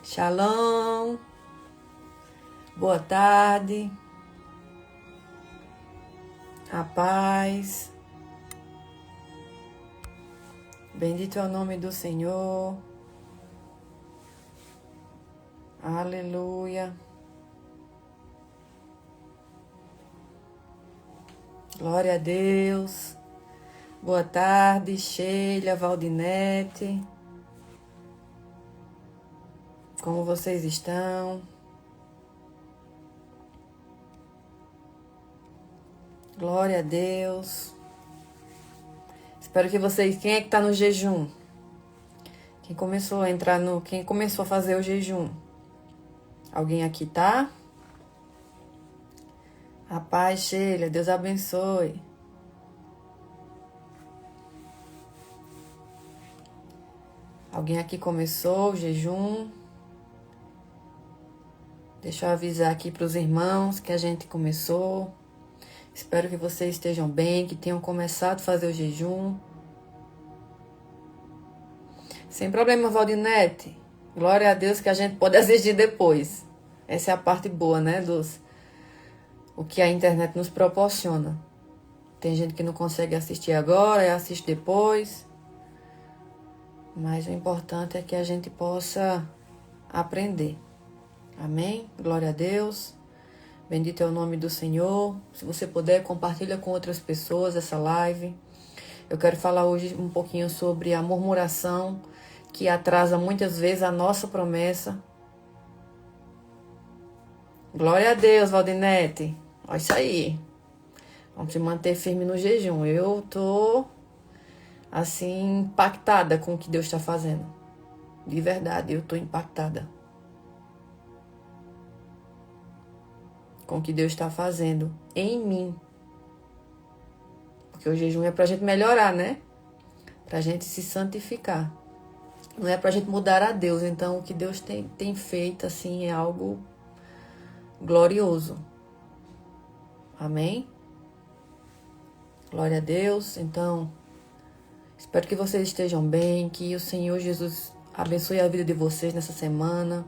Shalom, boa tarde, a paz, bendito é o nome do Senhor, aleluia, glória a Deus, boa tarde, Sheila, Valdinete, como vocês estão? Glória a Deus. Espero que vocês... Quem é que tá no jejum? Quem começou a entrar no... Quem começou a fazer o jejum? Alguém aqui tá? A paz, Sheila. Deus abençoe. Alguém aqui começou o jejum? Deixa eu avisar aqui para os irmãos que a gente começou. Espero que vocês estejam bem, que tenham começado a fazer o jejum. Sem problema, Valdinete. Glória a Deus que a gente pode assistir depois. Essa é a parte boa, né, o que a internet nos proporciona. Tem gente que não consegue assistir agora e assiste depois. Mas o importante é que a gente possa aprender. Amém? Glória a Deus. Bendito é o nome do Senhor. Se você puder, compartilha com outras pessoas essa live. Eu quero falar hoje um pouquinho sobre a murmuração que atrasa muitas vezes a nossa promessa. Glória a Deus, Valdinete. Olha isso aí. Vamos se manter firme no jejum. Eu tô, assim, impactada com o que Deus está fazendo. De verdade, eu tô impactada com o que Deus está fazendo em mim. Porque o jejum é pra gente melhorar, né? Pra gente se santificar. Não é pra gente mudar a Deus. Então, o que Deus tem feito, assim, é algo glorioso. Amém? Glória a Deus. Então, espero que vocês estejam bem, que o Senhor Jesus abençoe a vida de vocês nessa semana.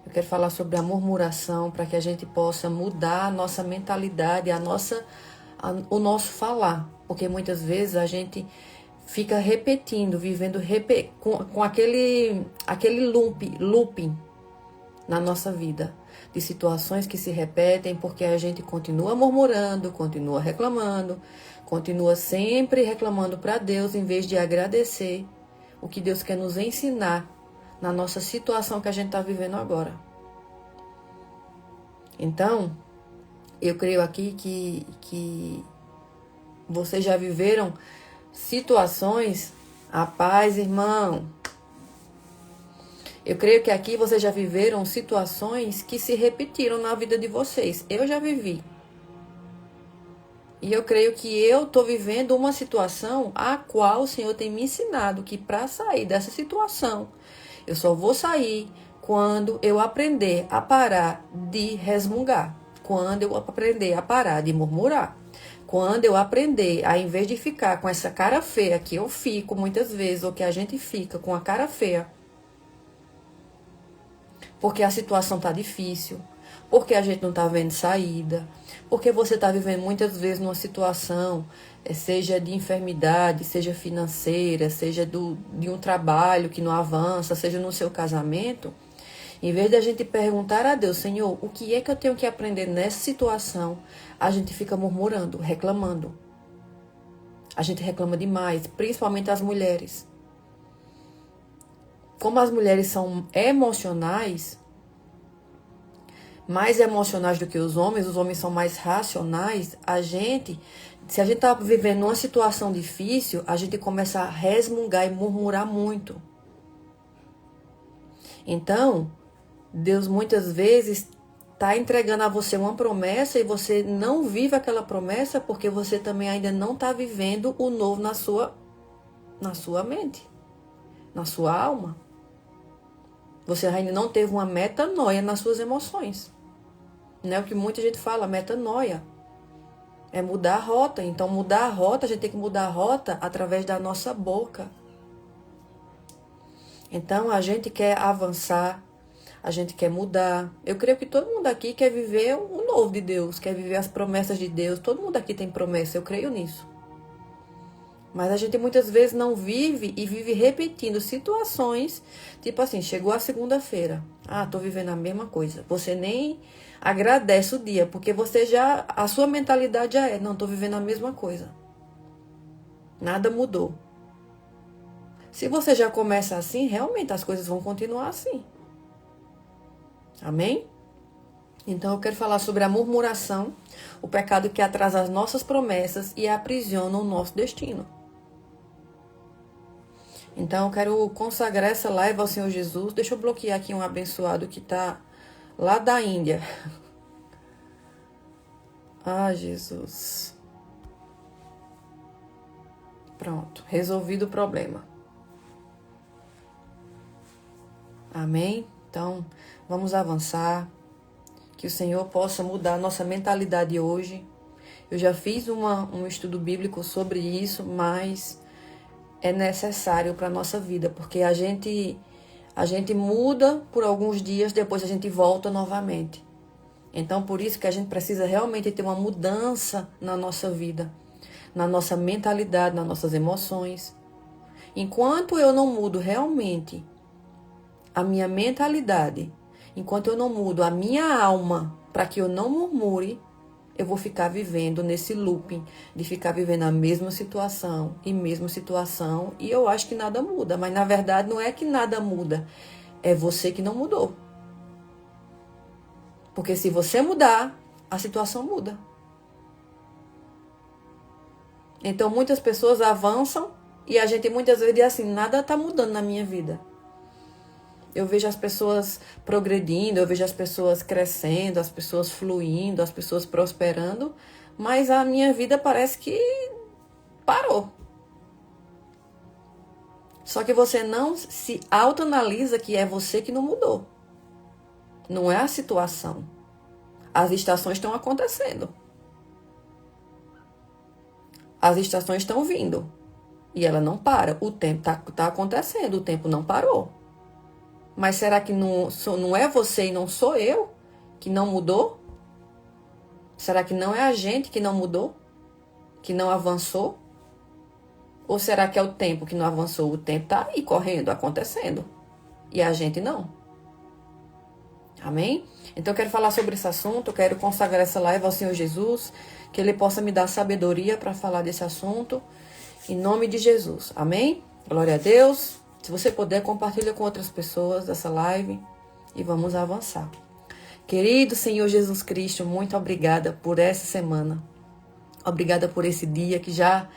Eu quero falar sobre a murmuração para que a gente possa mudar a nossa mentalidade, o nosso falar. Porque muitas vezes a gente fica repetindo, vivendo com aquele looping na nossa vida. De situações que se repetem porque a gente continua murmurando, continua reclamando, continua sempre reclamando para Deus em vez de agradecer o que Deus quer nos ensinar na nossa situação que a gente está vivendo agora. Então, eu creio aqui que vocês já viveram situações... A paz, irmão. Eu creio que aqui vocês já viveram situações que se repetiram na vida de vocês. Eu já vivi. E eu creio que eu estou vivendo uma situação a qual o Senhor tem me ensinado que para sair dessa situação, eu só vou sair quando eu aprender a parar de resmungar. Quando eu aprender a parar de murmurar. Quando eu aprender, ao invés de ficar com essa cara feia que eu fico muitas vezes, ou que a gente fica com a cara feia, porque a situação tá difícil, porque a gente não tá vendo saída, porque você tá vivendo muitas vezes numa situação, seja de enfermidade, seja financeira, seja de um trabalho que não avança, seja no seu casamento. Em vez de a gente perguntar a Deus, Senhor, o que é que eu tenho que aprender nessa situação? A gente fica murmurando, reclamando. A gente reclama demais, principalmente as mulheres. Como as mulheres são emocionais, mais emocionais do que os homens são mais racionais, se a gente tá vivendo uma situação difícil, a gente começa a resmungar e murmurar muito. Então, Deus muitas vezes está entregando a você uma promessa e você não vive aquela promessa porque você também ainda não está vivendo o novo na sua mente, na sua alma. Você ainda não teve uma metanoia nas suas emoções. Não é o que muita gente fala, metanoia. É mudar a rota. Então, mudar a rota, a gente tem que mudar a rota através da nossa boca. Então, a gente quer avançar, a gente quer mudar. Eu creio que todo mundo aqui quer viver o novo de Deus, quer viver as promessas de Deus. Todo mundo aqui tem promessa, eu creio nisso. Mas a gente muitas vezes não vive e vive repetindo situações, tipo assim, chegou a segunda-feira, tô vivendo a mesma coisa. Você nem agradece o dia, porque você já, a sua mentalidade já é, não, tô vivendo a mesma coisa. Nada mudou. Se você já começa assim, realmente as coisas vão continuar assim. Amém? Então eu quero falar sobre a murmuração, o pecado que atrasa as nossas promessas e aprisiona o nosso destino. Então eu quero consagrar essa live ao Senhor Jesus. Deixa eu bloquear aqui um abençoado que está lá da Índia. Jesus. Pronto, resolvido o problema. Amém? Então, vamos avançar. Que o Senhor possa mudar a nossa mentalidade hoje. Eu já fiz um estudo bíblico sobre isso, mas é necessário para a nossa vida, porque a gente muda por alguns dias, depois a gente volta novamente. Então, por isso que a gente precisa realmente ter uma mudança na nossa vida, na nossa mentalidade, nas nossas emoções. Enquanto eu não mudo realmente a minha mentalidade, enquanto eu não mudo a minha alma para que eu não murmure, eu vou ficar vivendo nesse looping de ficar vivendo a mesma situação, e eu acho que nada muda. Mas na verdade não é que nada muda, é você que não mudou. Porque se você mudar, a situação muda. Então muitas pessoas avançam e a gente muitas vezes diz assim, nada está mudando na minha vida. Eu vejo as pessoas progredindo, eu vejo as pessoas crescendo, as pessoas fluindo, as pessoas prosperando, mas a minha vida parece que parou. Só que você não se autoanalisa que é você que não mudou. Não é a situação. As estações estão acontecendo. As estações estão vindo. E ela não para. O tempo está acontecendo, o tempo não parou. Mas será que não é você e não sou eu que não mudou? Será que não é a gente que não mudou? Que não avançou? Ou será que é o tempo que não avançou? O tempo está aí correndo, acontecendo. E a gente não. Amém? Então eu quero falar sobre esse assunto, eu quero consagrar essa live ao Senhor Jesus, que Ele possa me dar sabedoria para falar desse assunto, em nome de Jesus. Amém? Glória a Deus. Se você puder, compartilha com outras pessoas essa live e vamos avançar. Querido Senhor Jesus Cristo, muito obrigada por essa semana. Obrigada por esse dia que já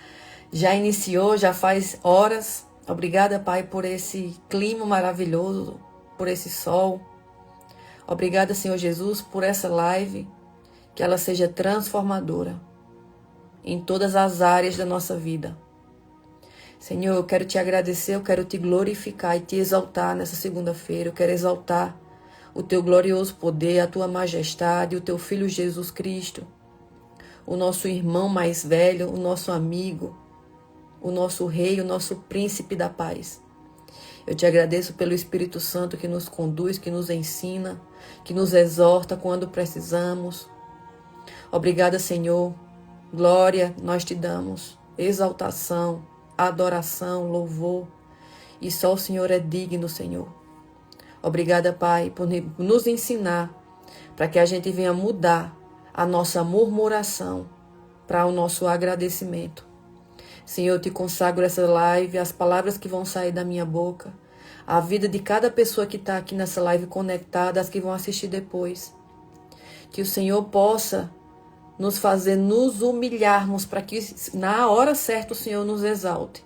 iniciou, já faz horas. Obrigada, Pai, por esse clima maravilhoso, por esse sol. Obrigada, Senhor Jesus, por essa live, que ela seja transformadora em todas as áreas da nossa vida. Senhor, eu quero te agradecer, eu quero te glorificar e te exaltar nessa segunda-feira. Eu quero exaltar o teu glorioso poder, a tua majestade, o teu Filho Jesus Cristo, o nosso irmão mais velho, o nosso amigo, o nosso rei, o nosso príncipe da paz. Eu te agradeço pelo Espírito Santo que nos conduz, que nos ensina, que nos exorta quando precisamos. Obrigada, Senhor. Glória nós te damos, exaltação, adoração, louvor. E só o Senhor é digno, Senhor. Obrigada, Pai, por nos ensinar para que a gente venha mudar a nossa murmuração para o nosso agradecimento. Senhor, eu te consagro essa live, as palavras que vão sair da minha boca, a vida de cada pessoa que está aqui nessa live conectada, as que vão assistir depois. Que o Senhor possa nos fazer nos humilharmos para que na hora certa o Senhor nos exalte.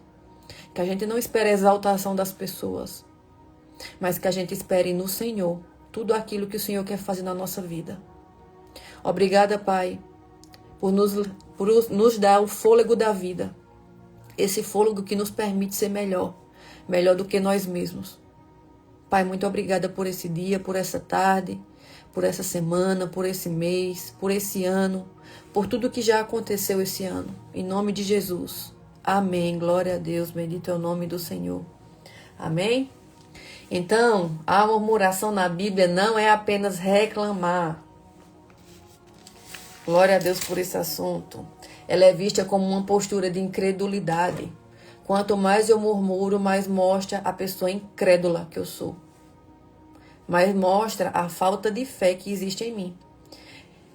Que a gente não espere a exaltação das pessoas, mas que a gente espere no Senhor tudo aquilo que o Senhor quer fazer na nossa vida. Obrigada, Pai, por nos dar o fôlego da vida. Esse fôlego que nos permite ser melhor do que nós mesmos. Pai, muito obrigada por esse dia, por essa tarde, por essa semana, por esse mês, por esse ano, por tudo que já aconteceu esse ano. Em nome de Jesus. Amém. Glória a Deus. Bendito é o nome do Senhor. Amém. Então, a murmuração na Bíblia não é apenas reclamar. Glória a Deus por esse assunto. Ela é vista como uma postura de incredulidade. Quanto mais eu murmuro, mais mostra a pessoa incrédula que eu sou. Mais mostra a falta de fé que existe em mim.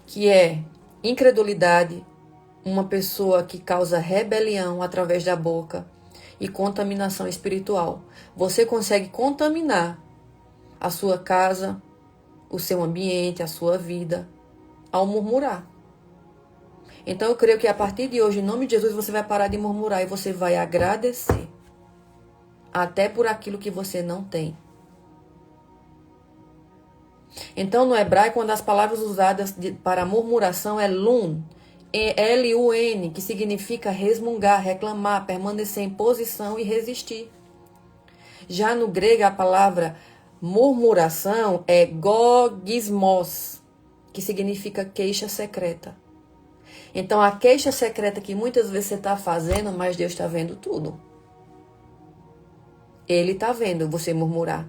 Que é incredulidade, uma pessoa que causa rebelião através da boca e contaminação espiritual. Você consegue contaminar a sua casa, o seu ambiente, a sua vida, ao murmurar. Então eu creio que a partir de hoje, em nome de Jesus, você vai parar de murmurar e você vai agradecer. Até por aquilo que você não tem. Então no hebraico, uma das palavras usadas para murmuração é lun, L-U-N, que significa resmungar, reclamar, permanecer em posição e resistir. Já no grego, a palavra murmuração é gogismos, que significa queixa secreta. Então, a queixa secreta que muitas vezes você está fazendo, mas Deus está vendo tudo. Ele está vendo você murmurar.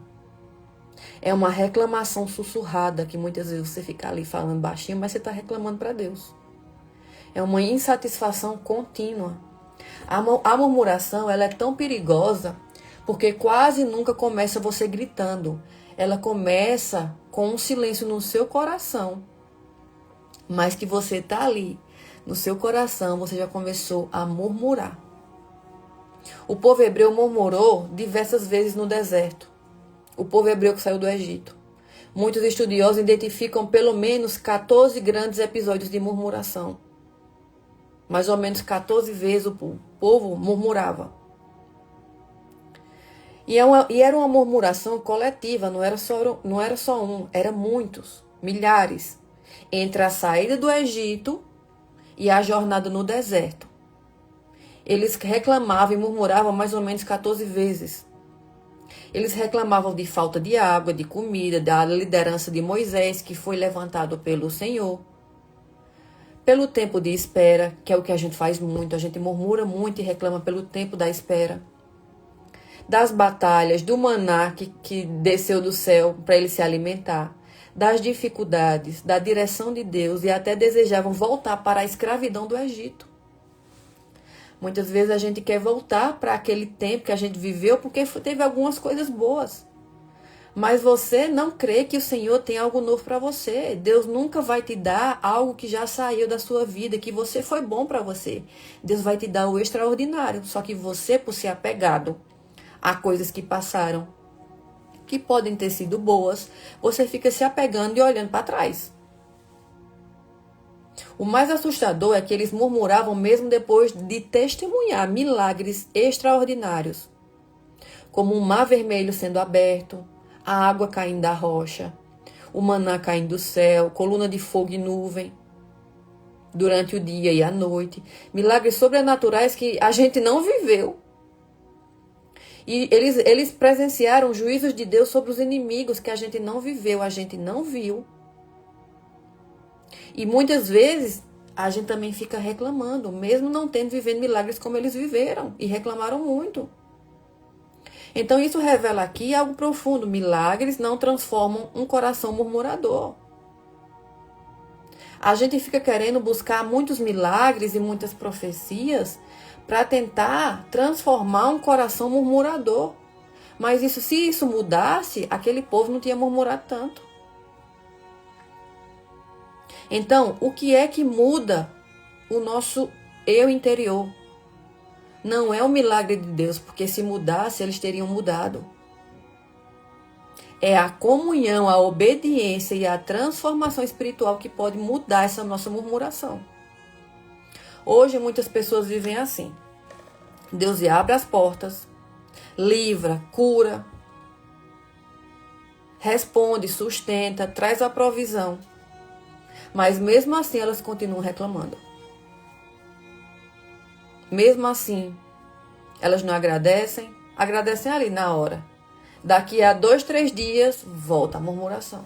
É uma reclamação sussurrada, que muitas vezes você fica ali falando baixinho, mas você está reclamando para Deus. É uma insatisfação contínua. A murmuração, ela é tão perigosa, porque quase nunca começa você gritando. Ela começa com um silêncio no seu coração. Mas que você está ali, no seu coração, você já começou a murmurar. O povo hebreu murmurou diversas vezes no deserto. O povo hebreu que saiu do Egito. Muitos estudiosos identificam pelo menos 14 grandes episódios de murmuração. Mais ou menos 14 vezes o povo murmurava. E era uma murmuração coletiva, não era só um, eram muitos, milhares. Entre a saída do Egito e a jornada no deserto. Eles reclamavam e murmuravam mais ou menos 14 vezes. Eles reclamavam de falta de água, de comida, da liderança de Moisés, que foi levantado pelo Senhor. Pelo tempo de espera, que é o que a gente faz muito, a gente murmura muito e reclama pelo tempo da espera. Das batalhas, do maná que desceu do céu para ele se alimentar. Das dificuldades, da direção de Deus e até desejavam voltar para a escravidão do Egito. Muitas vezes a gente quer voltar para aquele tempo que a gente viveu porque teve algumas coisas boas. Mas você não crê que o Senhor tem algo novo para você. Deus nunca vai te dar algo que já saiu da sua vida, que você foi bom para você. Deus vai te dar o extraordinário. Só que você, por ser apegado a coisas que passaram, que podem ter sido boas, você fica se apegando e olhando para trás. O mais assustador é que eles murmuravam mesmo depois de testemunhar milagres extraordinários, como um mar vermelho sendo aberto, a água caindo da rocha, o maná caindo do céu, coluna de fogo e nuvem durante o dia e a noite, milagres sobrenaturais que a gente não viveu. E eles presenciaram juízos de Deus sobre os inimigos que a gente não viveu, a gente não viu. E muitas vezes a gente também fica reclamando, mesmo não tendo vivido milagres como eles viveram, e reclamaram muito. Então isso revela aqui algo profundo. Milagres não transformam um coração murmurador. A gente fica querendo buscar muitos milagres e muitas profecias para tentar transformar um coração murmurador. Mas se isso mudasse, aquele povo não tinha murmurado tanto. Então, o que é que muda o nosso eu interior? Não é o milagre de Deus, porque se mudasse, eles teriam mudado. É a comunhão, a obediência e a transformação espiritual que pode mudar essa nossa murmuração. Hoje, muitas pessoas vivem assim. Deus lhe abre as portas, livra, cura, responde, sustenta, traz a provisão. Mas mesmo assim, elas continuam reclamando. Mesmo assim, elas não agradecem ali na hora. Daqui a 2, 3 dias, volta a murmuração.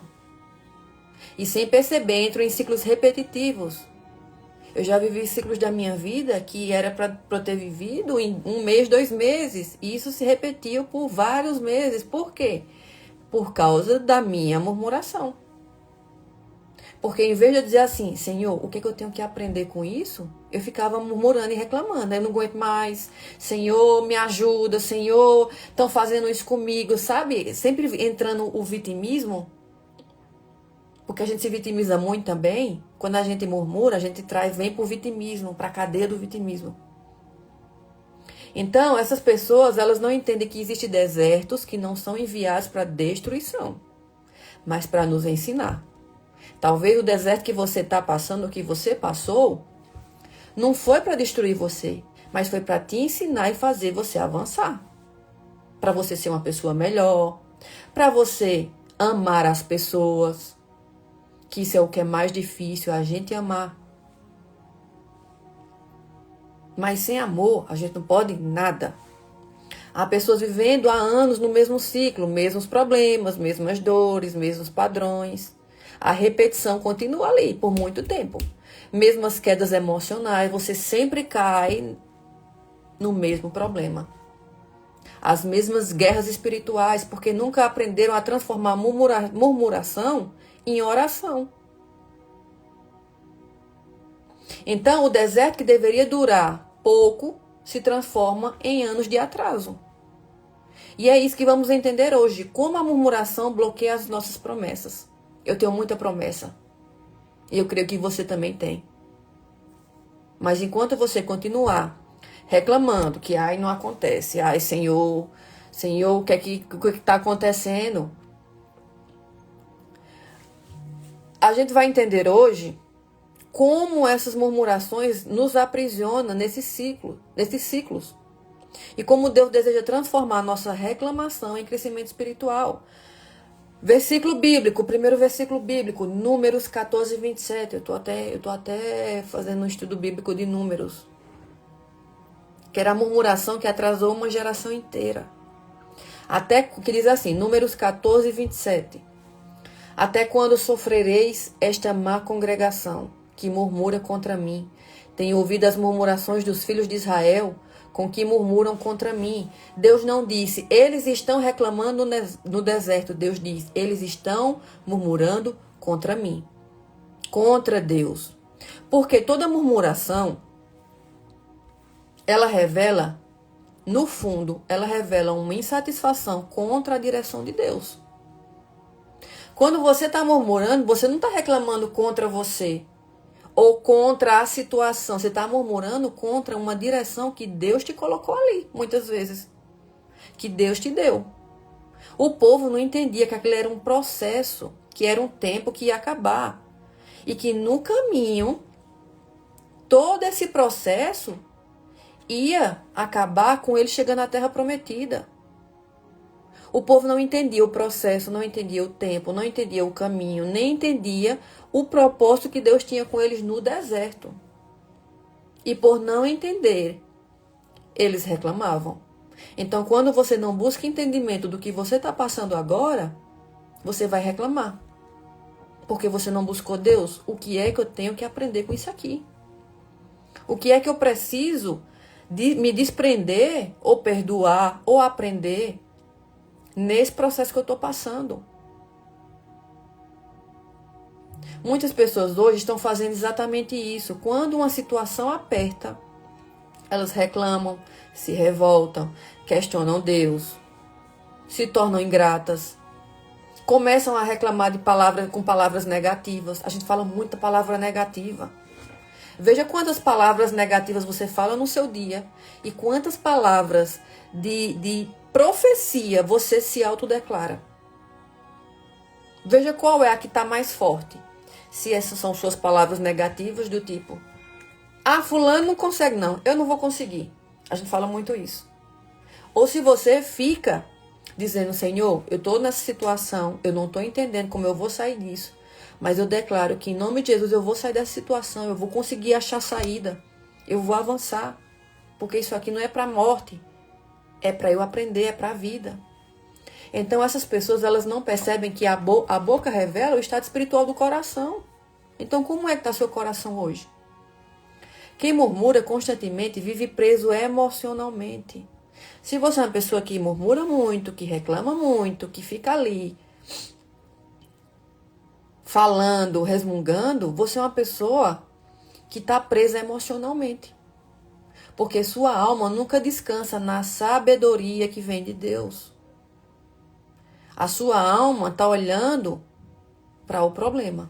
E sem perceber, entram em ciclos repetitivos. Eu já vivi ciclos da minha vida que era para eu ter vivido em 1 mês, 2 meses. E isso se repetiu por vários meses. Por quê? por causa da minha murmuração. Porque em vez de eu dizer assim, Senhor, o que eu tenho que aprender com isso? Eu ficava murmurando e reclamando. Eu não aguento mais. Senhor, me ajuda. Senhor, estão fazendo isso comigo, sabe? Sempre entrando o vitimismo. Porque a gente se vitimiza muito também. Quando a gente murmura, a gente vem pro vitimismo, para a cadeia do vitimismo. Então, essas pessoas, elas não entendem que existem desertos que não são enviados para destruição, mas para nos ensinar. Talvez o deserto que você está passando, o que você passou, não foi para destruir você, mas foi para te ensinar e fazer você avançar. Para você ser uma pessoa melhor, para você amar as pessoas, que isso é o que é mais difícil, a gente amar. Mas sem amor, a gente não pode nada. Há pessoas vivendo há anos no mesmo ciclo, mesmos problemas, mesmas dores, mesmos padrões. A repetição continua ali por muito tempo. Mesmo as quedas emocionais, você sempre cai no mesmo problema. As mesmas guerras espirituais, porque nunca aprenderam a transformar murmuração em oração. Então, o deserto que deveria durar pouco se transforma em anos de atraso. E é isso que vamos entender hoje, como a murmuração bloqueia as nossas promessas. Eu tenho muita promessa. E eu creio que você também tem. Mas enquanto você continuar reclamando que não acontece, Senhor, o que está acontecendo? A gente vai entender hoje como essas murmurações nos aprisionam nesses ciclos. E como Deus deseja transformar a nossa reclamação em crescimento espiritual. Versículo bíblico, primeiro versículo bíblico, Números 14, 27. Eu tô até fazendo um estudo bíblico de Números. Que era a murmuração que atrasou uma geração inteira. Até que diz assim, Números 14, 27. Até quando sofrereis esta má congregação que murmura contra mim? Tenho ouvido as murmurações dos filhos de Israel, com que murmuram contra mim. Deus não disse, eles estão reclamando no deserto. Deus diz, eles estão murmurando contra mim. Contra Deus. Porque toda murmuração, ela revela, no fundo, ela revela uma insatisfação contra a direção de Deus. Quando você está murmurando, você não está reclamando contra você. Ou contra a situação. Você está murmurando contra uma direção que Deus te colocou ali, muitas vezes. Que Deus te deu. O povo não entendia que aquilo era um processo, que era um tempo que ia acabar. E que no caminho, todo esse processo ia acabar com ele chegando à Terra Prometida. O povo não entendia o processo, não entendia o tempo, não entendia o caminho, nem entendia o propósito que Deus tinha com eles no deserto. E por não entender, eles reclamavam. Então, quando você não busca entendimento do que você está passando agora, você vai reclamar. Porque você não buscou Deus. O que é que eu tenho que aprender com isso aqui? O que é que eu preciso me desprender, ou perdoar, ou aprender nesse processo que eu estou passando? Muitas pessoas hoje estão fazendo exatamente isso. Quando uma situação aperta, elas reclamam, se revoltam, questionam Deus, se tornam ingratas, começam a reclamar com palavras negativas. A gente fala muita palavra negativa. Veja quantas palavras negativas você fala no seu dia e quantas palavras de profecia você se autodeclara. Veja qual é a que está mais forte. Se essas são suas palavras negativas do tipo, fulano não consegue não, eu não vou conseguir. A gente fala muito isso. Ou se você fica dizendo, Senhor, eu estou nessa situação, eu não estou entendendo como eu vou sair disso, mas eu declaro que em nome de Jesus eu vou sair dessa situação, eu vou conseguir achar saída, eu vou avançar, porque isso aqui não é para a morte, é para eu aprender, é para a vida. Então essas pessoas, elas não percebem que a boca revela o estado espiritual do coração. Então como é que está seu coração hoje? Quem murmura constantemente vive preso emocionalmente. Se você é uma pessoa que murmura muito, que reclama muito, que fica ali falando, resmungando, você é uma pessoa que está presa emocionalmente. Porque sua alma nunca descansa na sabedoria que vem de Deus. A sua alma está olhando para o problema.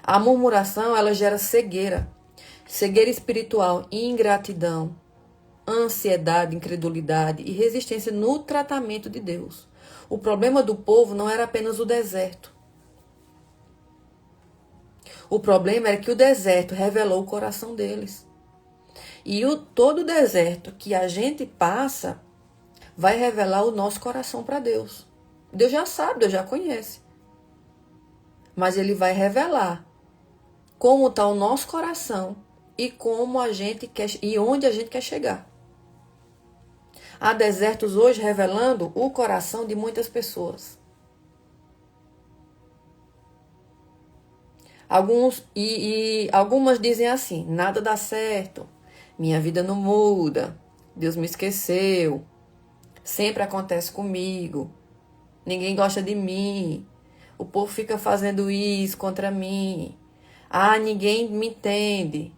A murmuração, ela gera cegueira. Cegueira espiritual, ingratidão, ansiedade, incredulidade e resistência no tratamento de Deus. O problema do povo não era apenas o deserto. O problema era que o deserto revelou o coração deles. E todo deserto que a gente passa vai revelar o nosso coração para Deus. Deus já sabe, Deus já conhece. Mas Ele vai revelar como está o nosso coração e como a gente quer e onde a gente quer chegar. Há desertos hoje revelando o coração de muitas pessoas. Algumas dizem assim: nada dá certo, minha vida não muda, Deus me esqueceu, sempre acontece comigo, ninguém gosta de mim, o povo fica fazendo isso contra mim, ninguém me entende.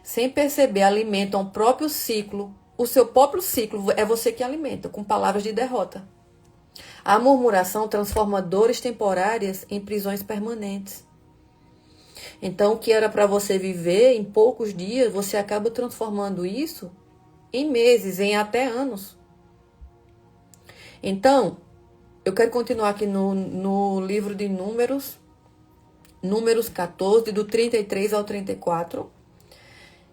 Sem perceber, alimentam o próprio ciclo. O seu próprio ciclo é você que alimenta, com palavras de derrota. A murmuração transforma dores temporárias em prisões permanentes. Então, o que era para você viver em poucos dias, você acaba transformando isso em meses, em até anos. Então, eu quero continuar aqui no livro de Números 14, do 33 ao 34,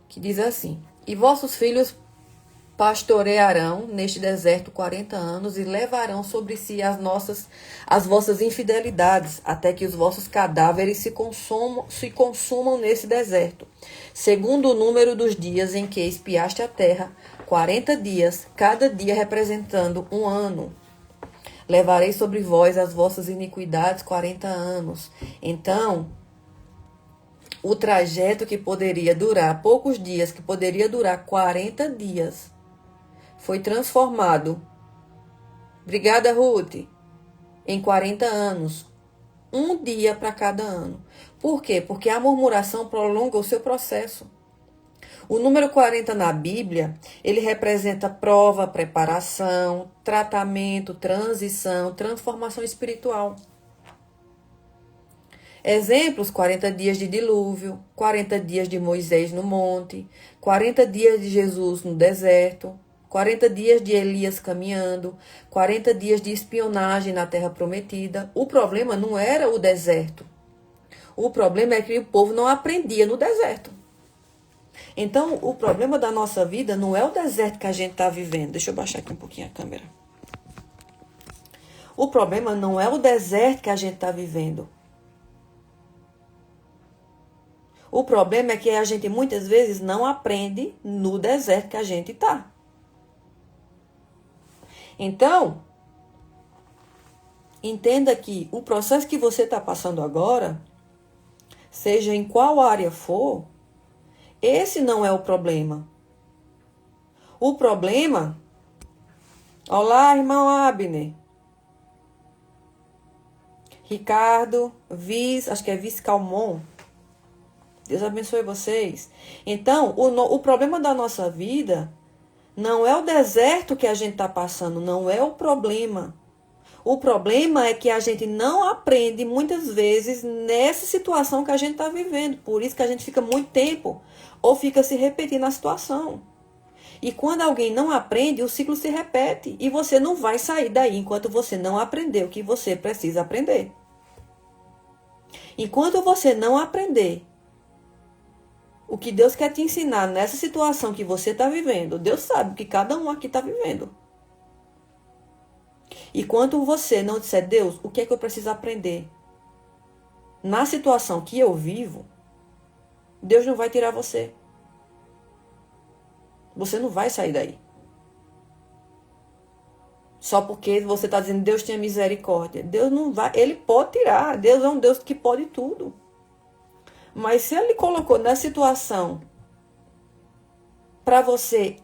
que diz assim: E vossos filhos pastorearão neste deserto 40 anos e levarão sobre si as vossas infidelidades, até que os vossos cadáveres se consumam nesse deserto, segundo o número dos dias em que espiaste a terra, 40 dias, cada dia representando um ano. Levarei sobre vós as vossas iniquidades 40 anos. Então, o trajeto que poderia durar poucos dias, que poderia durar 40 dias, foi transformado, obrigada Ruth, em 40 anos, um dia para cada ano. Por quê? Porque a murmuração prolonga o seu processo. O número 40 na Bíblia, ele representa prova, preparação, tratamento, transição, transformação espiritual. Exemplos: 40 dias de dilúvio, 40 dias de Moisés no monte, 40 dias de Jesus no deserto, 40 dias de Elias caminhando, 40 dias de espionagem na terra prometida. O problema não era o deserto. O problema é que o povo não aprendia no deserto. Então, o problema da nossa vida não é o deserto que a gente está vivendo. Deixa eu baixar aqui um pouquinho a câmera. O problema não é o deserto que a gente está vivendo. O problema é que a gente muitas vezes não aprende no deserto que a gente está. Então, entenda que o processo que você está passando agora, seja em qual área for, esse não é o problema. O problema... Olá, irmão Abner. Ricardo, acho que é Vice Calmon. Deus abençoe vocês. Então, o problema da nossa vida não é o deserto que a gente está passando, não é o problema. O problema é que a gente não aprende muitas vezes nessa situação que a gente está vivendo. Por isso que a gente fica muito tempo ou fica se repetindo a situação. E quando alguém não aprende, o ciclo se repete. E você não vai sair daí enquanto você não aprender o que você precisa aprender. Enquanto você não aprender o que Deus quer te ensinar nessa situação que você está vivendo, Deus sabe o que cada um aqui está vivendo. E quando você não disser: Deus, o que é que eu preciso aprender na situação que eu vivo, Deus não vai tirar você. Você não vai sair daí. Só porque você está dizendo: Deus tenha misericórdia. Deus não vai, Ele pode tirar. Deus é um Deus que pode tudo. Mas se Ele colocou na situação para você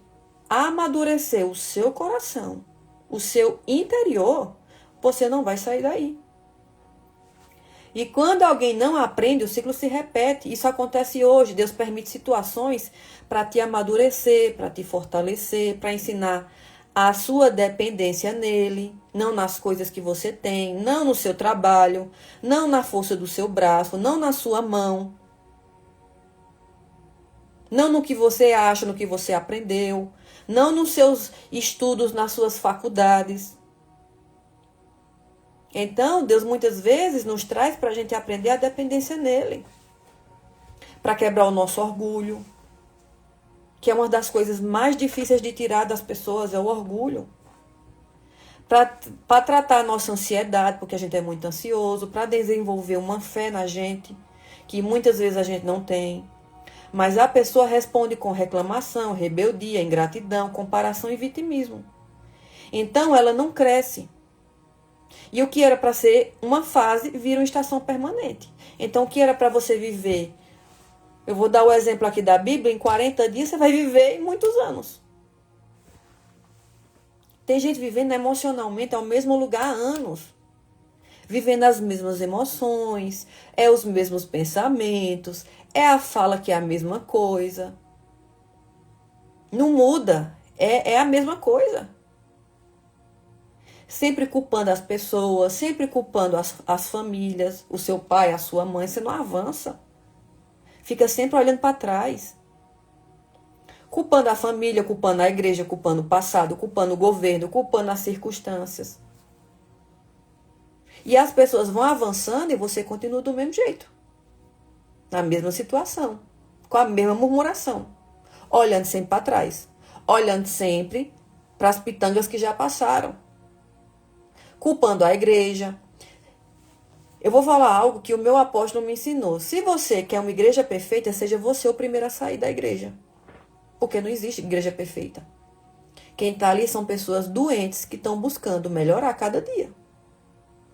amadurecer o seu coração, o seu interior, você não vai sair daí. E quando alguém não aprende, o ciclo se repete. Isso acontece hoje. Deus permite situações para te amadurecer, para te fortalecer, para ensinar a sua dependência nele, não nas coisas que você tem, não no seu trabalho, não na força do seu braço, não na sua mão, não no que você acha, no que você aprendeu, não nos seus estudos, nas suas faculdades. Então, Deus muitas vezes nos traz para a gente aprender a dependência nele, para quebrar o nosso orgulho, que é uma das coisas mais difíceis de tirar das pessoas, é o orgulho. Para tratar a nossa ansiedade, porque a gente é muito ansioso, para desenvolver uma fé na gente, que muitas vezes a gente não tem. Mas a pessoa responde com reclamação, rebeldia, ingratidão, comparação e vitimismo. Então ela não cresce. E o que era para ser uma fase vira uma estação permanente. Então o que era para você viver, eu vou dar o exemplo aqui da Bíblia, em 40 dias você vai viver em muitos anos. Tem gente vivendo emocionalmente ao mesmo lugar há anos. Vivendo as mesmas emoções, é os mesmos pensamentos, é a fala que é a mesma coisa. Não muda, é a mesma coisa. Sempre culpando as pessoas, sempre culpando as famílias, o seu pai, a sua mãe, você não avança. Fica sempre olhando para trás. Culpando a família, culpando a igreja, culpando o passado, culpando o governo, culpando as circunstâncias. E as pessoas vão avançando e você continua do mesmo jeito. Na mesma situação. Com a mesma murmuração. Olhando sempre para trás. Olhando sempre para as pitangas que já passaram. Culpando a igreja. Eu vou falar algo que o meu apóstolo me ensinou. Se você quer uma igreja perfeita, seja você o primeiro a sair da igreja. Porque não existe igreja perfeita. Quem está ali são pessoas doentes que estão buscando melhorar a cada dia.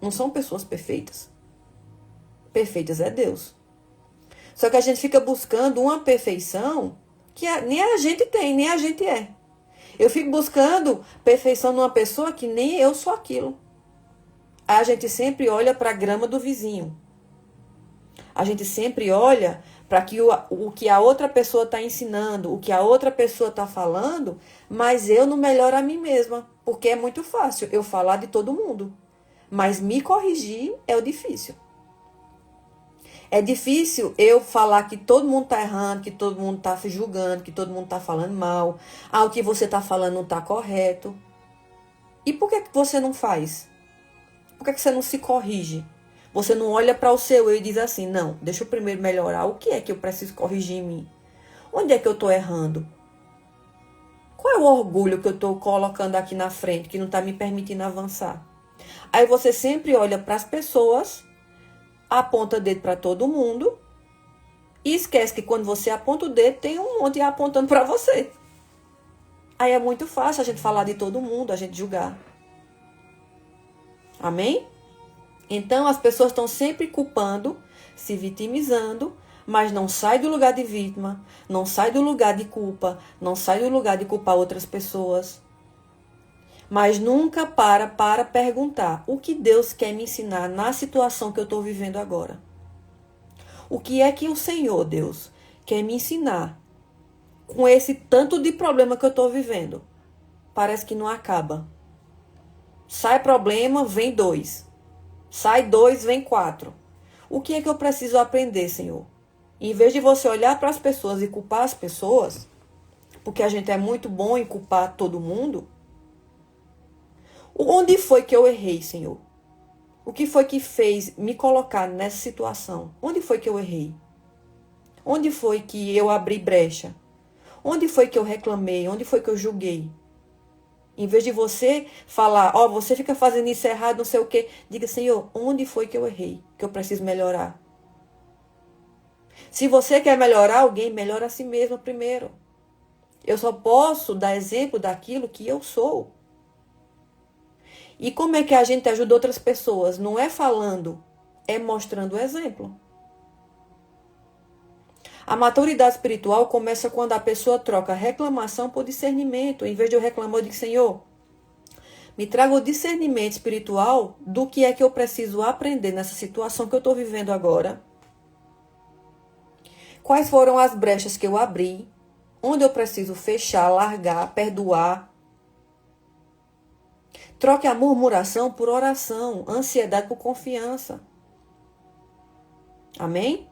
Não são pessoas perfeitas. Perfeitas é Deus. Só que a gente fica buscando uma perfeição que nem a gente tem, nem a gente é. Eu fico buscando perfeição numa pessoa que nem eu sou aquilo. A gente sempre olha para a grama do vizinho. A gente sempre olha para o que a outra pessoa está ensinando, o que a outra pessoa está falando, mas eu não melhoro a mim mesma, porque é muito fácil eu falar de todo mundo. Mas me corrigir é o difícil. É difícil eu falar que todo mundo está errando, que todo mundo está julgando, que todo mundo está falando mal. O que você está falando não está correto. E por que você não faz? Por que você não se corrige? Você não olha para o seu eu e diz assim, não, deixa eu primeiro melhorar. O que é que eu preciso corrigir em mim? Onde é que eu estou errando? Qual é o orgulho que eu estou colocando aqui na frente, que não está me permitindo avançar? Aí você sempre olha para as pessoas, aponta o dedo para todo mundo e esquece que quando você aponta o dedo, tem um monte apontando para você. Aí é muito fácil a gente falar de todo mundo, a gente julgar. Amém? Então as pessoas estão sempre culpando, se vitimizando, mas não sai do lugar de vítima, não sai do lugar de culpa, não sai do lugar de culpar outras pessoas. Mas nunca para perguntar o que Deus quer me ensinar na situação que eu estou vivendo agora. O que é que o Senhor, Deus, quer me ensinar com esse tanto de problema que eu estou vivendo? Parece que não acaba. Sai problema, vem 2. Sai 2, vem 4. O que é que eu preciso aprender, Senhor? Em vez de você olhar para as pessoas e culpar as pessoas, porque a gente é muito bom em culpar todo mundo, onde foi que eu errei, Senhor? O que foi que fez me colocar nessa situação? Onde foi que eu errei? Onde foi que eu abri brecha? Onde foi que eu reclamei? Onde foi que eu julguei? Em vez de você falar, você fica fazendo isso errado, não sei o quê. Diga, Senhor, onde foi que eu errei? Que eu preciso melhorar? Se você quer melhorar alguém, melhora a si mesmo primeiro. Eu só posso dar exemplo daquilo que eu sou. E como é que a gente ajuda outras pessoas? Não é falando, é mostrando o exemplo. A maturidade espiritual começa quando a pessoa troca reclamação por discernimento. Em vez de eu reclamar, eu digo, Senhor, me traga o discernimento espiritual do que é que eu preciso aprender nessa situação que eu estou vivendo agora. Quais foram as brechas que eu abri? Onde eu preciso fechar, largar, perdoar? Troque a murmuração por oração, ansiedade por confiança. Amém?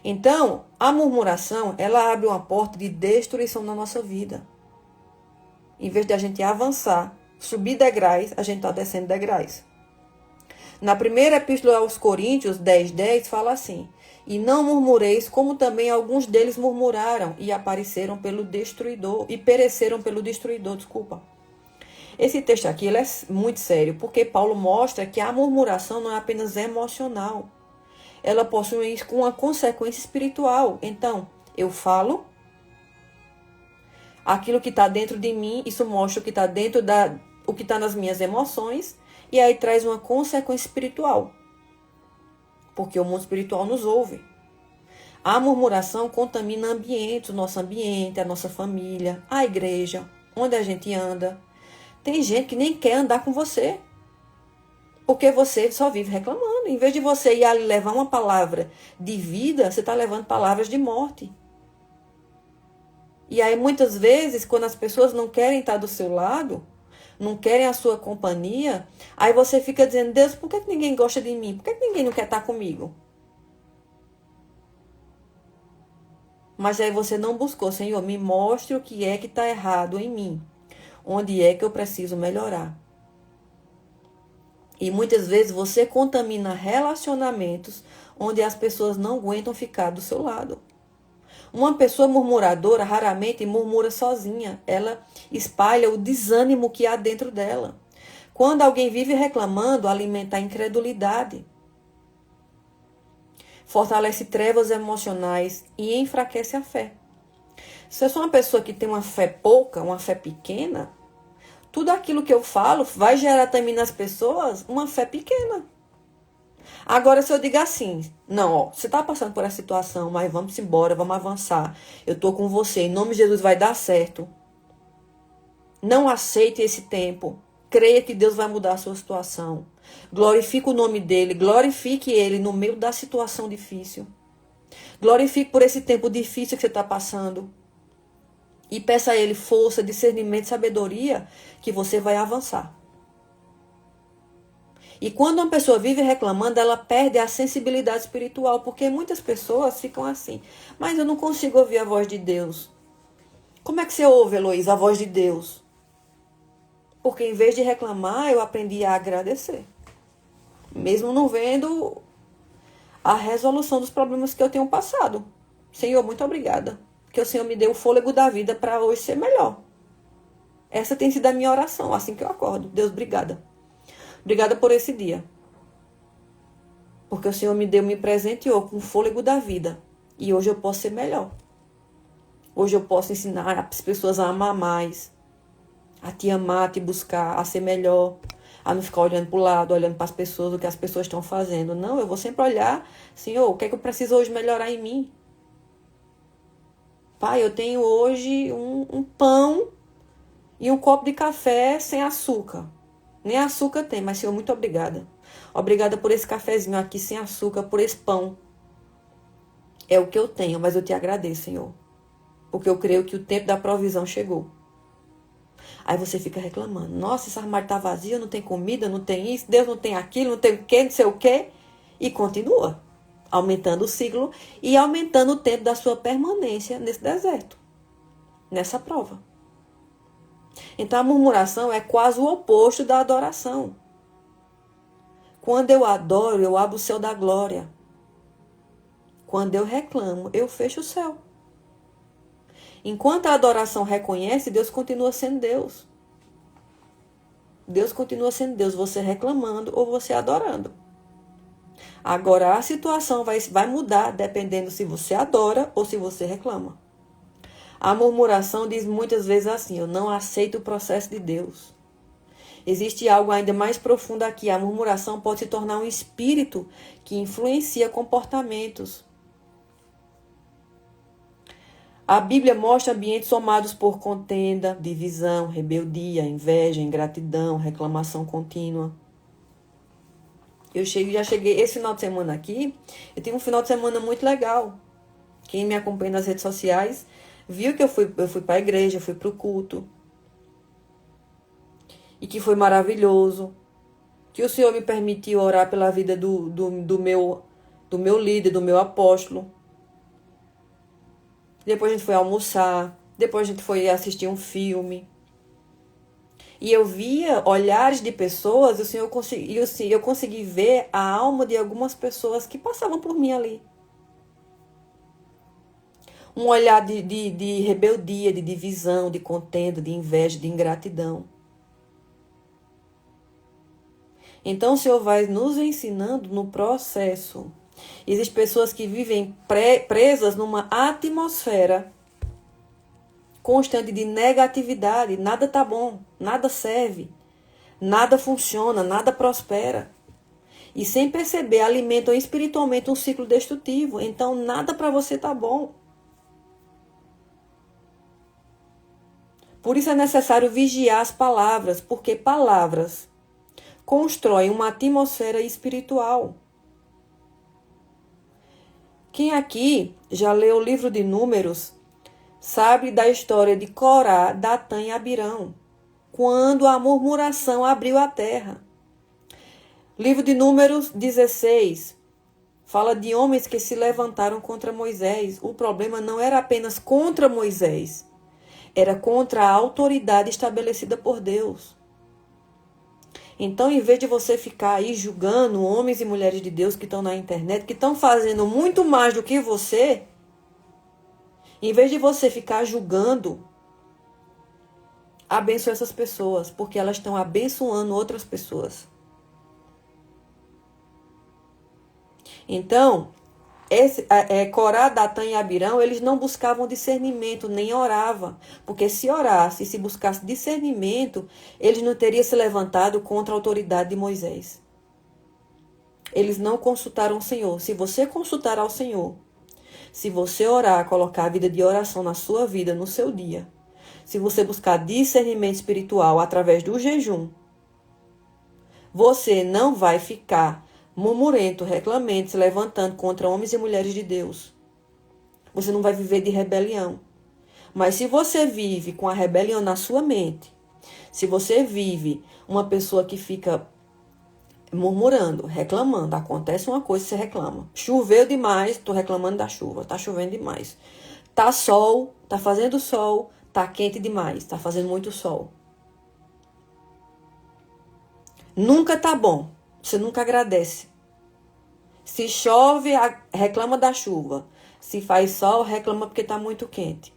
Então, a murmuração, ela abre uma porta de destruição na nossa vida. Em vez de a gente avançar, subir degraus, a gente está descendo degraus. Na primeira epístola aos Coríntios, 10:10, fala assim: e não murmureis, como também alguns deles murmuraram e apareceram pelo destruidor, e pereceram pelo destruidor, desculpa. Esse texto aqui ele é muito sério, porque Paulo mostra que a murmuração não é apenas emocional. Ela possui uma consequência espiritual. Então, eu falo aquilo que está dentro de mim, isso mostra o que está dentro o que está nas minhas emoções, e aí traz uma consequência espiritual. Porque o mundo espiritual nos ouve. A murmuração contamina ambientes, o nosso ambiente, a nossa família, a igreja, onde a gente anda. Tem gente que nem quer andar com você. Porque você só vive reclamando. Em vez de você ir ali levar uma palavra de vida, você está levando palavras de morte. E aí, muitas vezes, quando as pessoas não querem estar do seu lado, não querem a sua companhia, aí você fica dizendo, Deus, por que ninguém gosta de mim? Por que ninguém não quer estar comigo? Mas aí você não buscou, Senhor, me mostre o que é que está errado em mim. Onde é que eu preciso melhorar? E muitas vezes você contamina relacionamentos onde as pessoas não aguentam ficar do seu lado. Uma pessoa murmuradora raramente murmura sozinha. Ela espalha o desânimo que há dentro dela. Quando alguém vive reclamando, alimenta a incredulidade. Fortalece trevas emocionais e enfraquece a fé. Se eu sou uma pessoa que tem uma fé pouca, uma fé pequena, tudo aquilo que eu falo vai gerar também nas pessoas uma fé pequena. Agora, se eu digo assim, não, ó, você está passando por essa situação, mas vamos embora, vamos avançar. Eu estou com você, em nome de Jesus vai dar certo. Não aceite esse tempo. Creia que Deus vai mudar a sua situação. Glorifique o nome dele, glorifique ele no meio da situação difícil. Glorifique por esse tempo difícil que você está passando. E peça a ele força, discernimento, sabedoria, que você vai avançar. E quando uma pessoa vive reclamando, ela perde a sensibilidade espiritual, porque muitas pessoas ficam assim, mas eu não consigo ouvir a voz de Deus. Como é que você ouve, Heloísa, a voz de Deus? Porque em vez de reclamar, eu aprendi a agradecer. Mesmo não vendo a resolução dos problemas que eu tenho passado. Senhor, muito obrigada. Que o Senhor me deu o fôlego da vida para hoje ser melhor. Essa tem sido a minha oração, assim que eu acordo. Deus, obrigada. Obrigada por esse dia. Porque o Senhor me presenteou com o fôlego da vida. E hoje eu posso ser melhor. Hoje eu posso ensinar as pessoas a amar mais. A te amar, a te buscar, a ser melhor. A não ficar olhando para o lado, olhando para as pessoas, o que as pessoas estão fazendo. Não, eu vou sempre olhar, Senhor, o que é que eu preciso hoje melhorar em mim? Pai, eu tenho hoje um pão e um copo de café sem açúcar. Nem açúcar tem, mas Senhor, muito obrigada. Obrigada por esse cafezinho aqui sem açúcar, por esse pão. É o que eu tenho, mas eu te agradeço, Senhor. Porque eu creio que o tempo da provisão chegou. Aí você fica reclamando. Nossa, esse armário tá vazio, não tem comida, não tem isso, Deus não tem aquilo, não tem o quê, não sei o quê. E continua. Aumentando o ciclo e aumentando o tempo da sua permanência nesse deserto. Nessa prova. Então a murmuração é quase o oposto da adoração. Quando eu adoro, eu abro o céu da glória. Quando eu reclamo, eu fecho o céu. Enquanto a adoração reconhece, Deus continua sendo Deus. Deus continua sendo Deus, você reclamando ou você adorando. Agora a situação vai mudar dependendo se você adora ou se você reclama. A murmuração diz muitas vezes assim, eu não aceito o processo de Deus. Existe algo ainda mais profundo aqui. A murmuração pode se tornar um espírito que influencia comportamentos. A Bíblia mostra ambientes somados por contenda, divisão, rebeldia, inveja, ingratidão, reclamação contínua. Já cheguei esse final de semana aqui, eu tive um final de semana muito legal. Quem me acompanha nas redes sociais viu que eu fui para a igreja, fui para o culto. E que foi maravilhoso. Que o Senhor me permitiu orar pela vida do meu líder, do meu apóstolo. Depois a gente foi almoçar. Depois a gente foi assistir um filme. E eu via olhares de pessoas, eu consegui ver a alma de algumas pessoas que passavam por mim ali. Um olhar de rebeldia, de divisão, de contenda, de inveja, de ingratidão. Então o Senhor vai nos ensinando no processo. Existem pessoas que vivem presas numa atmosfera constante de negatividade. Nada tá bom, nada serve, nada funciona, nada prospera. E sem perceber, alimentam espiritualmente um ciclo destrutivo. Então nada para você tá bom. Por isso é necessário vigiar as palavras, porque palavras constroem uma atmosfera espiritual. Quem aqui já leu o livro de Números sabe da história de Corá, Datã e Abirão, quando a murmuração abriu a terra. Livro de Números 16 fala de homens que se levantaram contra Moisés. O problema não era apenas contra Moisés, era contra a autoridade estabelecida por Deus. Então, em vez de você ficar aí julgando homens e mulheres de Deus que estão na internet, que estão fazendo muito mais do que você, em vez de você ficar julgando, abençoe essas pessoas, porque elas estão abençoando outras pessoas. Então, Corá, Datã e Abirão, eles não buscavam discernimento, nem oravam. Porque se orasse, se buscasse discernimento, eles não teriam se levantado contra a autoridade de Moisés. Eles não consultaram o Senhor. Se você consultar ao Senhor, se você orar, colocar a vida de oração na sua vida, no seu dia, se você buscar discernimento espiritual através do jejum, você não vai ficar murmurento, reclamando, se levantando contra homens e mulheres de Deus. Você não vai viver de rebelião. Mas se você vive com a rebelião na sua mente, se você vive uma pessoa que fica murmurando, reclamando, acontece uma coisa, você reclama. Choveu demais, estou reclamando da chuva, está chovendo demais. Tá sol, tá fazendo sol, tá quente demais, tá fazendo muito sol. Nunca tá bom. Você nunca agradece. Se chove, reclama da chuva. Se faz sol, reclama porque está muito quente.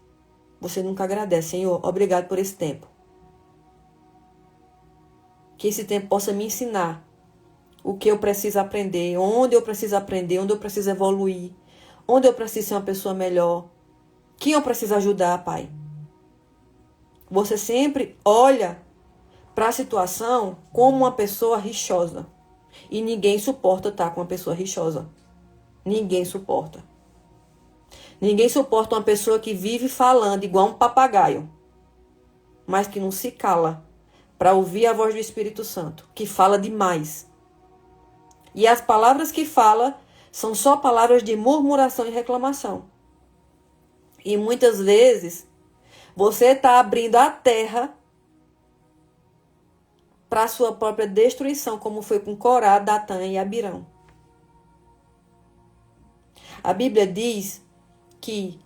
Você nunca agradece. Senhor, obrigado por esse tempo. Que esse tempo possa me ensinar o que eu preciso aprender, onde eu preciso aprender, onde eu preciso evoluir, onde eu preciso ser uma pessoa melhor, quem eu preciso ajudar, Pai. Você sempre olha para a situação como uma pessoa rixosa. E ninguém suporta estar com uma pessoa rixosa. Ninguém suporta. Ninguém suporta uma pessoa que vive falando igual um papagaio, mas que não se cala para ouvir a voz do Espírito Santo, que fala demais. E as palavras que fala são só palavras de murmuração e reclamação. E muitas vezes você está abrindo a terra para a sua própria destruição, como foi com Corá, Datã e Abirão. A Bíblia diz que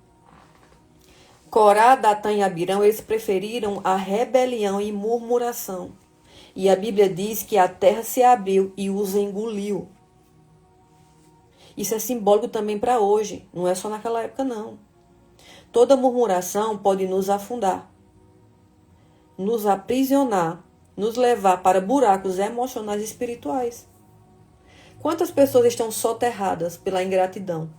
Corá, Datã e Abirão, eles preferiram a rebelião e murmuração. E a Bíblia diz que a terra se abriu e os engoliu. Isso é simbólico também para hoje, não é só naquela época não. Toda murmuração pode nos afundar, nos aprisionar, nos levar para buracos emocionais e espirituais. Quantas pessoas estão soterradas pela ingratidão?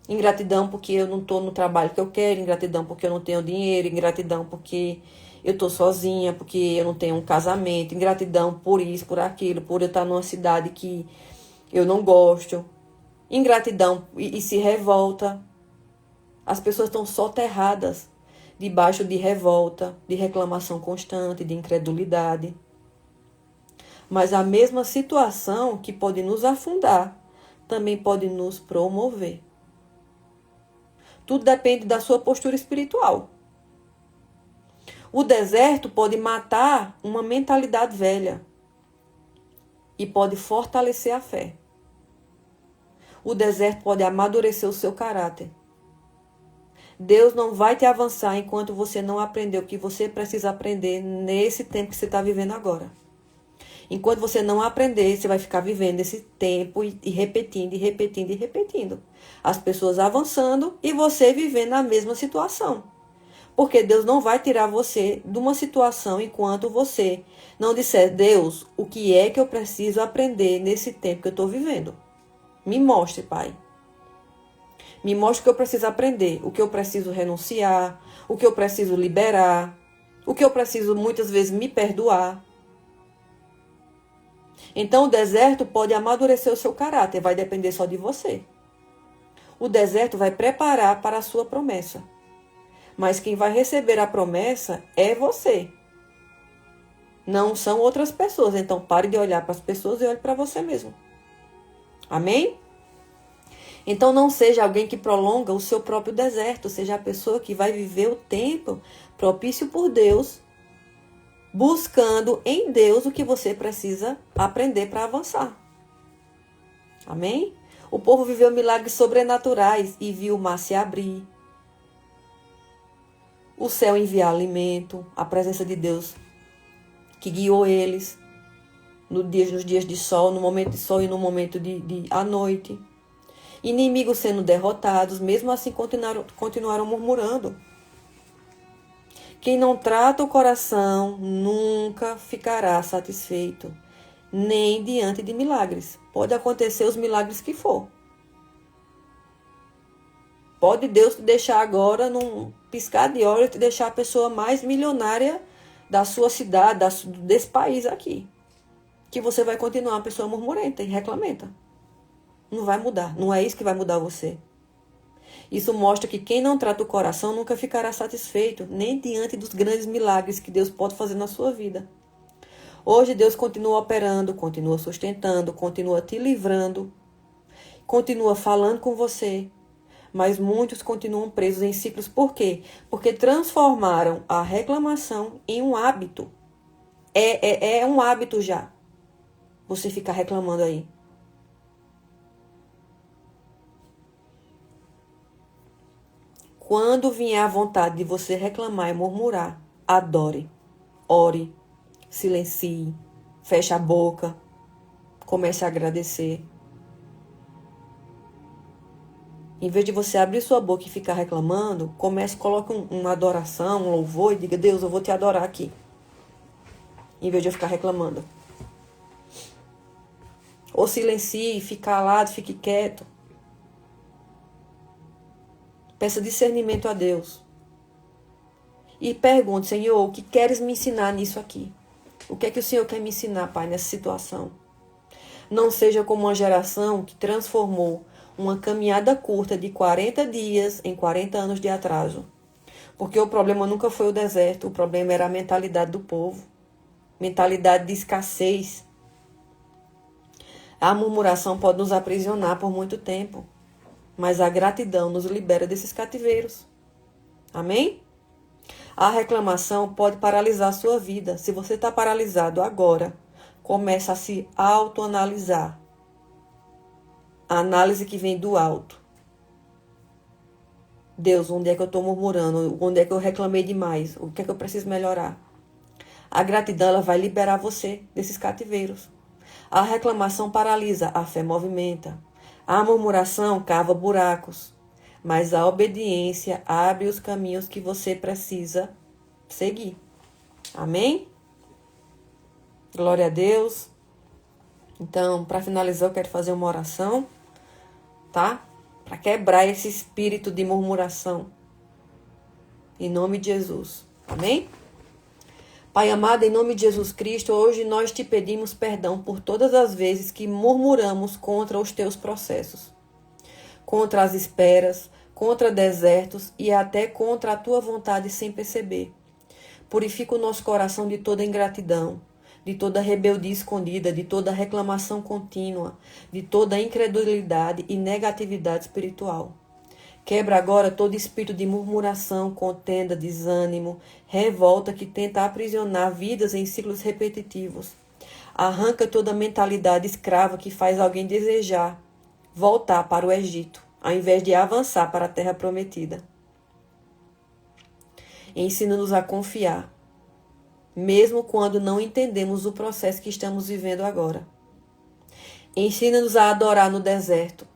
Ingratidão porque eu não estou no trabalho que eu quero, ingratidão porque eu não tenho dinheiro, ingratidão porque eu estou sozinha, porque eu não tenho um casamento, ingratidão por isso, por aquilo, por eu estar numa cidade que eu não gosto. Ingratidão e se revolta. As pessoas estão soterradas debaixo de revolta, de reclamação constante, de incredulidade. Mas a mesma situação que pode nos afundar, também pode nos promover. Tudo depende da sua postura espiritual. O deserto pode matar uma mentalidade velha e pode fortalecer a fé. O deserto pode amadurecer o seu caráter. Deus não vai te avançar enquanto você não aprender o que você precisa aprender nesse tempo que você está vivendo agora. Enquanto você não aprender, você vai ficar vivendo esse tempo e repetindo, e repetindo, e repetindo. As pessoas avançando e você vivendo na mesma situação. Porque Deus não vai tirar você de uma situação enquanto você não disser, Deus, o que é que eu preciso aprender nesse tempo que eu estou vivendo? Me mostre, Pai. Me mostre o que eu preciso aprender, o que eu preciso renunciar, o que eu preciso liberar, o que eu preciso muitas vezes me perdoar. Então o deserto pode amadurecer o seu caráter, vai depender só de você. O deserto vai preparar para a sua promessa. Mas quem vai receber a promessa é você. Não são outras pessoas. Então pare de olhar para as pessoas e olhe para você mesmo. Amém? Então não seja alguém que prolonga o seu próprio deserto. Seja a pessoa que vai viver o tempo propício por Deus, buscando em Deus o que você precisa aprender para avançar. Amém? O povo viveu milagres sobrenaturais e viu o mar se abrir. O céu enviar alimento, a presença de Deus que guiou eles nos dias de sol, no momento de sol e no momento à noite. Inimigos sendo derrotados, mesmo assim continuaram murmurando. Quem não trata o coração nunca ficará satisfeito, nem diante de milagres. Pode acontecer os milagres que for. Pode Deus te deixar agora, num piscar de olhos, te deixar a pessoa mais milionária da sua cidade, desse país aqui. Que você vai continuar uma pessoa murmurenta e reclamenta. Não vai mudar. Não é isso que vai mudar você. Isso mostra que quem não trata o coração nunca ficará satisfeito, nem diante dos grandes milagres que Deus pode fazer na sua vida. Hoje Deus continua operando, continua sustentando, continua te livrando, continua falando com você, mas muitos continuam presos em ciclos. Por quê? Porque transformaram a reclamação em um hábito. É um hábito já, você ficar reclamando aí. Quando vier a vontade de você reclamar e murmurar, adore, ore, silencie, feche a boca, comece a agradecer. Em vez de você abrir sua boca e ficar reclamando, coloque uma adoração, um louvor e diga, Deus, eu vou te adorar aqui. Em vez de eu ficar reclamando. Ou silencie, fique calado, fique quieto. Peça discernimento a Deus. E pergunte, Senhor, o que queres me ensinar nisso aqui? O que é que o Senhor quer me ensinar, Pai, nessa situação? Não seja como uma geração que transformou uma caminhada curta de 40 dias em 40 anos de atraso. Porque o problema nunca foi o deserto, o problema era a mentalidade do povo. Mentalidade de escassez. A murmuração pode nos aprisionar por muito tempo. Mas a gratidão nos libera desses cativeiros. Amém? A reclamação pode paralisar a sua vida. Se você está paralisado agora, comece a se autoanalisar. A análise que vem do alto. Deus, onde é que eu estou murmurando? Onde é que eu reclamei demais? O que é que eu preciso melhorar? A gratidão ela vai liberar você desses cativeiros. A reclamação paralisa, a fé movimenta. A murmuração cava buracos, mas a obediência abre os caminhos que você precisa seguir. Amém? Glória a Deus. Então, para finalizar, eu quero fazer uma oração, tá? Para quebrar esse espírito de murmuração. Em nome de Jesus. Amém? Pai amado, em nome de Jesus Cristo, hoje nós te pedimos perdão por todas as vezes que murmuramos contra os teus processos, contra as esperas, contra desertos e até contra a tua vontade sem perceber. Purifica o nosso coração de toda ingratidão, de toda rebeldia escondida, de toda reclamação contínua, de toda incredulidade e negatividade espiritual. Quebra agora todo espírito de murmuração, contenda, desânimo, revolta que tenta aprisionar vidas em ciclos repetitivos. Arranca toda mentalidade escrava que faz alguém desejar voltar para o Egito, ao invés de avançar para a terra prometida. Ensina-nos a confiar, mesmo quando não entendemos o processo que estamos vivendo agora. Ensina-nos a adorar no deserto.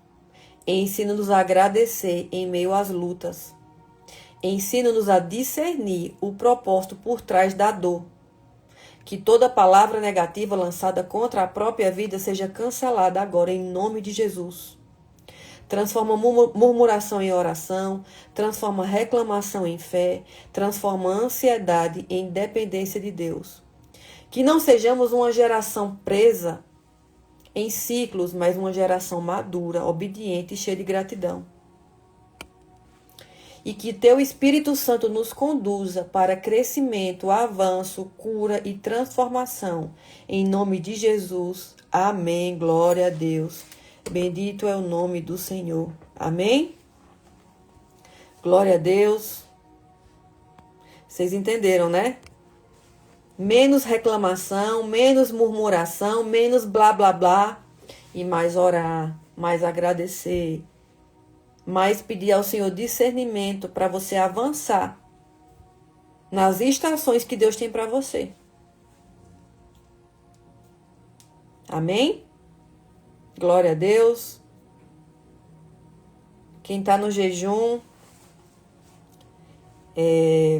Ensina-nos a agradecer em meio às lutas. Ensina-nos a discernir o propósito por trás da dor. Que toda palavra negativa lançada contra a própria vida seja cancelada agora em nome de Jesus. Transforma murmuração em oração, transforma reclamação em fé, transforma ansiedade em dependência de Deus. Que não sejamos uma geração presa em ciclos, mas uma geração madura, obediente e cheia de gratidão. E que teu Espírito Santo nos conduza para crescimento, avanço, cura e transformação. Em nome de Jesus. Amém. Glória a Deus. Bendito é o nome do Senhor. Amém? Glória a Deus. Vocês entenderam, né? Menos reclamação, menos murmuração, menos blá, blá, blá. E mais orar, mais agradecer. Mais pedir ao Senhor discernimento para você avançar nas estações que Deus tem para você. Amém? Glória a Deus. Quem está no jejum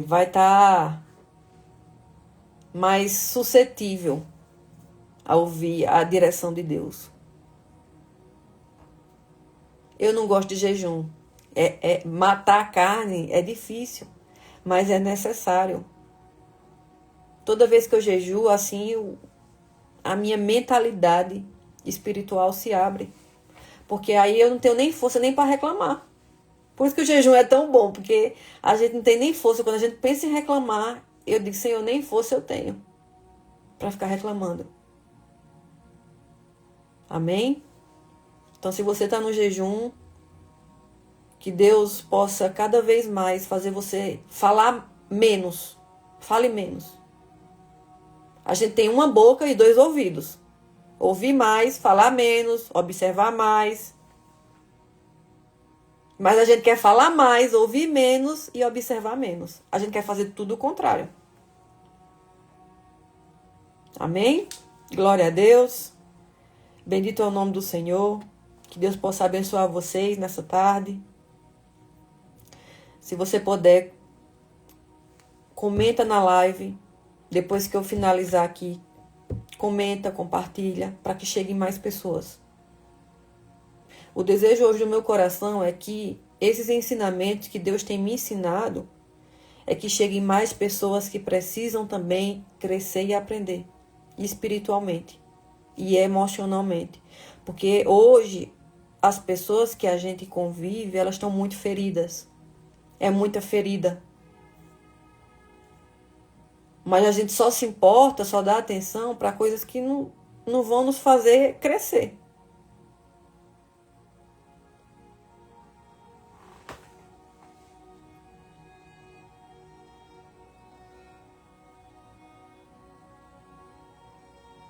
vai estar mais suscetível a ouvir a direção de Deus. Eu não gosto de jejum. Matar a carne é difícil, mas é necessário. Toda vez que eu jejuo, assim, a minha mentalidade espiritual se abre. Porque aí eu não tenho nem força nem para reclamar. Por isso que o jejum é tão bom, porque a gente não tem nem força. Quando a gente pensa em reclamar, eu digo, Senhor, nem força eu tenho para ficar reclamando. Amém? Então, se você está no jejum, que Deus possa cada vez mais fazer você falar menos. Fale menos. A gente tem uma boca e 2 ouvidos. Ouvir mais, falar menos, observar mais. Mas a gente quer falar mais, ouvir menos e observar menos. A gente quer fazer tudo o contrário. Amém? Glória a Deus. Bendito é o nome do Senhor. Que Deus possa abençoar vocês nessa tarde. Se você puder, comenta na live. Depois que eu finalizar aqui, comenta, compartilha, para que cheguem mais pessoas. O desejo hoje do meu coração é que esses ensinamentos que Deus tem me ensinado, é que cheguem mais pessoas que precisam também crescer e aprender, espiritualmente e emocionalmente. Porque hoje, as pessoas que a gente convive, elas estão muito feridas. É muita ferida. Mas a gente só se importa, só dá atenção para coisas que não vão nos fazer crescer.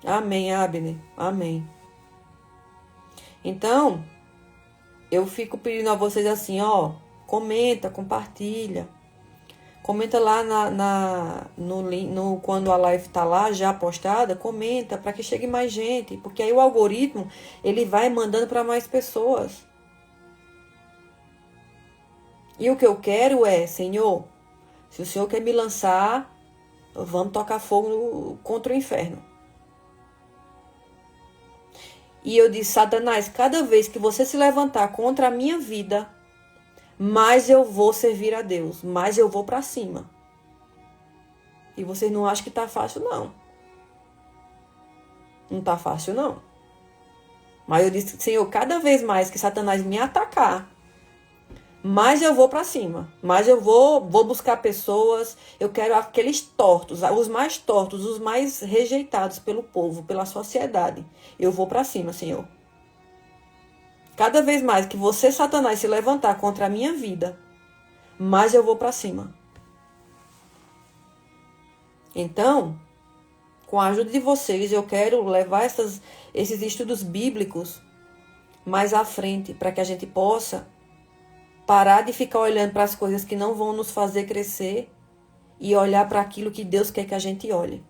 Amém, Abner. Amém. Então, eu fico pedindo a vocês assim, ó, comenta, compartilha. Comenta lá quando a live tá lá já postada, comenta para que chegue mais gente, porque aí o algoritmo ele vai mandando para mais pessoas. E o que eu quero é, Senhor, se o Senhor quer me lançar, vamos tocar fogo contra o inferno. E eu disse, Satanás, cada vez que você se levantar contra a minha vida, mais eu vou servir a Deus, mais eu vou para cima. E vocês não acham que tá fácil, não. Não tá fácil, não. Mas eu disse, Senhor, cada vez mais que Satanás me atacar, mais eu vou para cima, mais eu vou buscar pessoas, eu quero aqueles tortos, os mais tortos, os mais rejeitados pelo povo, pela sociedade. Eu vou para cima, Senhor. Cada vez mais que você, Satanás, se levantar contra a minha vida, mais eu vou para cima. Então, com a ajuda de vocês, eu quero levar esses estudos bíblicos mais à frente, para que a gente possa parar de ficar olhando para as coisas que não vão nos fazer crescer e olhar para aquilo que Deus quer que a gente olhe.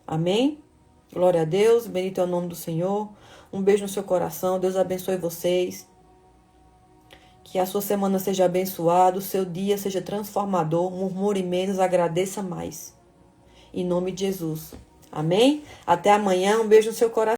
Amém? Glória a Deus, bendito é o nome do Senhor. Um beijo no seu coração, Deus abençoe vocês. Que a sua semana seja abençoada, o seu dia seja transformador, murmure menos, agradeça mais. Em nome de Jesus. Amém? Até amanhã, um beijo no seu coração.